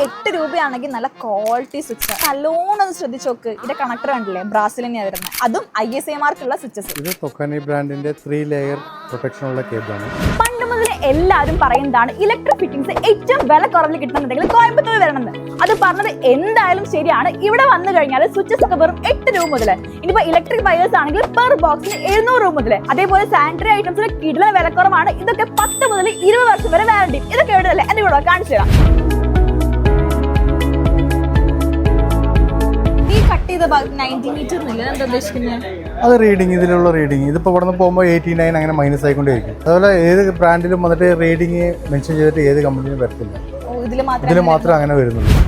8 രൂപയാണെങ്കിൽ നല്ല quality switch. നല്ലോണം ഒന്ന് ശ്രദ്ധിച്ചു നോക്ക്. ഇതിന്റെ കണക്ടർ കണ്ടില്ലേ, ബ്രാസിൽ തന്നെയാണ് വരുന്നത്. അതും ISA മാർക്കുള്ള സ്വിച്ചസ്. ഇത് ടൊക്കാനി ബ്രാൻഡിന്റെ 3 ലെയർ പ്രൊട്ടക്ഷൻ ഉള്ള കേബിളാണ്. പണ്ട് മുതൽ എല്ലാവരും പറയുന്നതാണ് ഇലക്ട്രിക് ഫിറ്റിംഗ്സ് ഏറ്റവും വില കുറവിൽ കിട്ടണമെന്നുണ്ടെങ്കിൽ കോയമ്പത്തൂർ വരണമെന്ന്. അത് പറഞ്ഞത് എന്തായാലും ശരിയാണ്. ഇവിടെ വന്നു കഴിഞ്ഞാൽ സ്വിച്ചസ് ഒക്കെ വെറും 8 രൂപ മുതൽ. ഇനിയിപ്പോ ഇലക്ട്രിക് വയേഴ്സ് ആണെങ്കിൽ പെർ ബോക്സിന് 700 രൂപ മുതൽ. അതേപോലെ സാനിറ്ററി ഐറ്റംസിന് കിടിലൻ വിലക്കുറവാണ്. ഇതൊക്കെ 10 മുതൽ 20 വർഷം വരെ വാറണ്ടി. ഇതൊക്കെ എവിടെയല്ലേ എന്റെ കൂടെ കാണിച്ചു തരാം. ഈ കട്ട് ചെയ്ത 90 മീറ്റർ എന്താ ഉദ്ദേശിക്കുന്നത്? അത് റീഡിങ്, ഇതിലുള്ള റീഡിങ്. ഇതിപ്പോൾ ഇവിടെ നിന്ന് പോകുമ്പോൾ 89 അങ്ങനെ മൈനസ് ആയിക്കൊണ്ടേയിരിക്കും. അതുപോലെ ഏത് ബ്രാൻഡിലും വന്നിട്ട് റീഡിങ് മെൻഷൻ ചെയ്തിട്ട് ഏത് കമ്പനിയും വരത്തില്ല. ഇതിൽ മാത്രമേ അങ്ങനെ വരുന്നുള്ളൂ.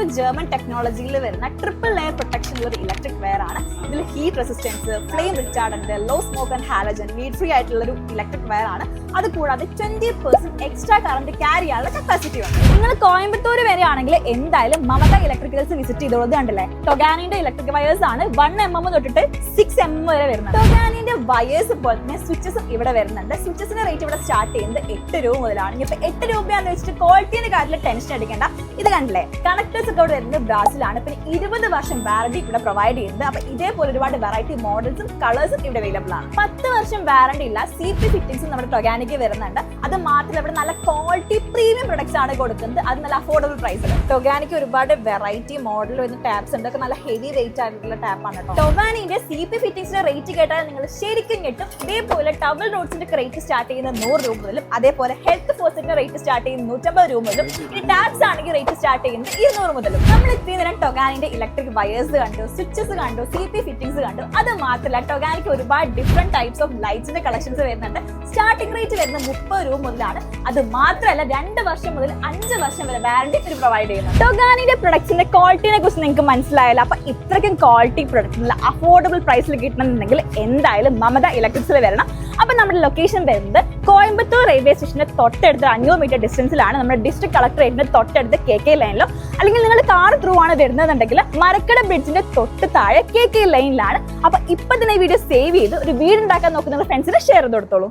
ഒരു ജർമ്മൻ ടെക്നോളജിയിൽ വരുന്ന ട്രിപ്പിൾ ലെയർ പ്രൊട്ടക്ഷൻ ഉള്ള ഒരു ഇലക്ട്രിക് വെയർ ആണ്. ഇതിൽ heat resistance, flame retardant, low smoke and halogen, lead free ആയിട്ടുള്ള ഒരു ഇലക്ട്രിക് വെയർ ആണ്. അത് കൂടാതെ 20% എക്സ്ട്രാ കറണ്ട് ക്യാരി ചെയ്യാനുള്ള കപ്പാസിറ്റി ഉണ്ട്. നിങ്ങൾ കോയമ്പത്തൂർ വരെയാണെങ്കിൽ എന്തായാലും മമത ഇലക്ട്രിക്കൽസ് വിസിറ്റ് ചെയ്തോളത്. കണ്ടില്ലേ, ടൊഗാനിന്റെ ഇലക്ട്രിക് വയേഴ്സ് ആണ് 1 mm തൊട്ടിട്ട് 6 mm വരെ വരുന്നത്. ടൊഗാനിന്റെ വയേഴ്സ് പോലെ തന്നെ സ്വിച്ചസും ഇവിടെ വരുന്നുണ്ട്. സ്വിച്ചസിന്റെ റേറ്റ് ഇവിടെ സ്റ്റാർട്ട് ചെയ്യുന്നത് 8 രൂപ മുതലാണ്. ഇപ്പൊ 8 രൂപയാന്ന് വെച്ചിട്ട് ക്വാളിറ്റിയുടെ കാര്യത്തിൽ ടെൻഷൻ അടിക്കേണ്ട. ഇത് കണ്ടില്ലേ, കണക്ടേഴ്സ് ഒക്കെ ഇവിടെ വരുന്നത് ബ്രാസിലാണ്. പിന്നെ 20 വർഷം വാറണ്ടി ഇവിടെ പ്രൊവൈഡ് ചെയ്യുന്നത്. അപ്പൊ ഇതേപോലെ ഒരുപാട് വെറൈറ്റി മോഡൽസും കളേഴ്സും ഇവിടെ അവൈലബിൾ ആണ്. 10 വർഷം വാറണ്ടി ഉള്ള CP ഫിറ്റിംഗ്സും നമ്മുടെ ടൊഗാനിക്ക് വരുന്നുണ്ട്. അത് മാത്രമല്ല ഇവിടെ നല്ല ക്വാളിറ്റി പ്രീമിയം പ്രൊഡക്ട്സ് ആണ് കൊടുക്കുന്നത്. അത് നല്ല അഫോർഡബിൾ പ്രൈസിൽ. ടൊഗാനിക്ക് ഒരുപാട് വെറൈറ്റി മോഡൽ വരുന്ന ടാപ്സ് ഉണ്ട്. ഒക്കെ നല്ല ഹെവി വെയിറ്റ് ആയിട്ടുള്ള ടാപ്പ് ആണ് കേട്ടോ. ടൊഗാനിന്റെ CP ഫിറ്റിംഗ്സിന്റെ റേറ്റ് കേട്ടാൽ നിങ്ങൾ ശരിക്കും ഞെട്ടും. ഇതേപോലെ ടവൽ റോഡ്സിന്റെ റേറ്റ് സ്റ്റാർട്ട് ചെയ്യുന്ന 100 രൂപ മുതലും അതേപോലെ ഹെൽത്ത് ഫോഴ്സിന്റെ റേറ്റ് സ്റ്റാർട്ട് ചെയ്യുന്ന 150 രൂപ മുതലും ഇനി ടാപ്സ് ആണെങ്കിൽ റേറ്റ് സ്റ്റാർട്ട് ചെയ്യുന്നത് 200 മുതലും. നമ്മൾ ഇത്രയും നേരം ടൊഗാനിന്റെ ഇലക്ട്രിക് വയേഴ്സ് കണ്ടു, സ്വിച്ചസ് കണ്ടു, CP ഫിറ്റിംഗ്സ് കണ്ടു. അത് മാത്രമല്ല ടൊഗാനിക്ക് ഒരുപാട് ഡിഫറെന്റ് ടൈപ്സ് ഓഫ് ലൈറ്റ്സിന്റെ കളക്ഷൻസ് വരുന്നുണ്ട്. സ്റ്റാർട്ടിംഗ് റേറ്റ് വരുന്നത് 30 രൂപ മുതലാണ്. അത് മാത്രമല്ല 2 വർഷം മുതൽ 5 വർഷം വരെ വാറണ്ടി ഇവർ പ്രൊവൈഡ് ചെയ്യുന്നു. ടൊഗാനിന്റെ പ്രൊഡക്ട്സിന്റെ ക്വാളിറ്റിനെ കുറിച്ച് നിങ്ങൾക്ക് മനസ്സിലായല്ലോ. അപ്പൊ ഇത്രയ്ക്കും ക്വാളിറ്റി പ്രൊഡക്ട്സിനുള്ള അഫോർഡബിൾ പ്രൈസിൽ കിട്ടണമെന്നുണ്ടെങ്കിൽ എന്തായാലും മമത ഇലക്ട്രിക്സിൽ വരണം. അപ്പൊ നമ്മുടെ ലൊക്കേഷൻ വരുന്നത് കോയമ്പത്തൂർ റെയിൽവേ സ്റ്റേഷന്റെ തൊട്ടടുത്ത് 500 മീറ്റർ ഡിസ്റ്റൻസിലാണ്. നമ്മുടെ ഡിസ്ട്രിക്ട് കളക്ടറേറ്റിന്റെ തൊട്ടടുത്ത് KK ലൈനിലോ അല്ലെങ്കിൽ നിങ്ങൾ കാർ ത്രൂ ആണ് വരുന്നതെന്നുണ്ടെങ്കിൽ മരക്കട ബ്രിഡ്ജിന്റെ തൊട്ട് താഴെ KK ലൈനിലാണ്. അപ്പൊ ഇപ്പൊ തന്നെ ഈ വീഡിയോ സേവ് ചെയ്ത് ഒരു വീട് ഉണ്ടാക്കാൻ നോക്കുന്ന ഫ്രണ്ട്സിന് ഷെയർ ചെയ്ത് കൊടുത്തോളൂ.